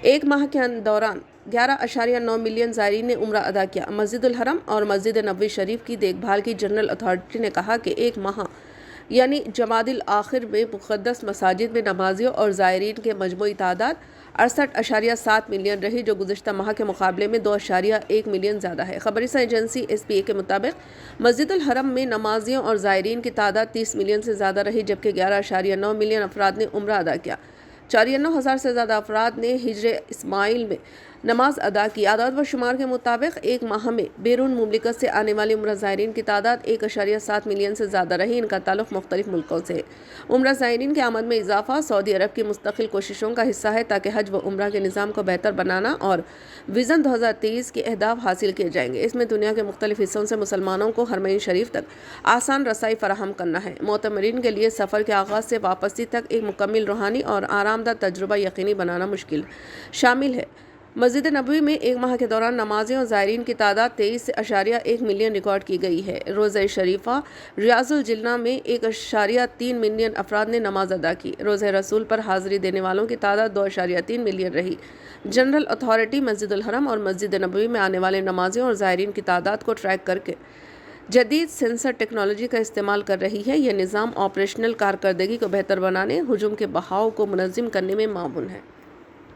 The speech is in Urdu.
ایک ماہ کے دوران 11.9 ملین زائرین نے عمرہ ادا کیا۔ مسجد الحرم اور مسجد نبوی شریف کی دیکھ بھال کی جنرل اتھارٹی نے کہا کہ ایک ماہ یعنی جمادی الاخر میں مقدس مساجد میں نمازیوں اور زائرین کے مجموعی تعداد 68.7 ملین رہی، جو گزشتہ ماہ کے مقابلے میں 2.1 ملین زیادہ ہے۔ خبر رساں ایجنسی SPA کے مطابق مسجد الحرم میں نمازیوں اور زائرین کی تعداد 30 ملین سے زیادہ رہی، جبکہ 11.9 ملین افراد نے عمرہ ادا کیا۔ 94,000 سے زیادہ افراد نے ہجر اسماعیل میں نماز ادا کی۔ اعداد و شمار کے مطابق ایک ماہ میں بیرون مملکت سے آنے والے عمرہ زائرین کی تعداد 1.7 ملین سے زیادہ رہی۔ ان کا تعلق مختلف ملکوں سے ہے۔ عمرہ زائرین کی آمد میں اضافہ سعودی عرب کی مستقل کوششوں کا حصہ ہے تاکہ حج و عمرہ کے نظام کو بہتر بنانا اور وژن 2023 کے اہداف حاصل کیے جائیں گے۔ اس میں دنیا کے مختلف حصوں سے مسلمانوں کو حرمین شریف تک آسان رسائی فراہم کرنا ہے۔ معتمرین کے لیے سفر کے آغاز سے واپسی تک ایک مکمل روحانی اور آرام دہ تجربہ یقینی بنانا شامل ہے۔ مسجد نبوی میں ایک ماہ کے دوران نمازیوں اور زائرین کی تعداد 23.1 ملین ریکارڈ کی گئی ہے۔ روضہ شریفہ ریاض الجنہ میں 1.3 ملین افراد نے نماز ادا کی۔ روضہ رسول پر حاضری دینے والوں کی تعداد 2.3 ملین رہی۔ جنرل اتھارٹی مسجد الحرم اور مسجد نبوی میں آنے والے نمازیوں اور زائرین کی تعداد کو ٹریک کرکے جدید سینسر ٹیکنالوجی کا استعمال کر رہی ہے۔ یہ نظام آپریشنل کارکردگی کو بہتر بنانے، ہجوم کے بہاؤ کو منظم کرنے میں معاون ہے۔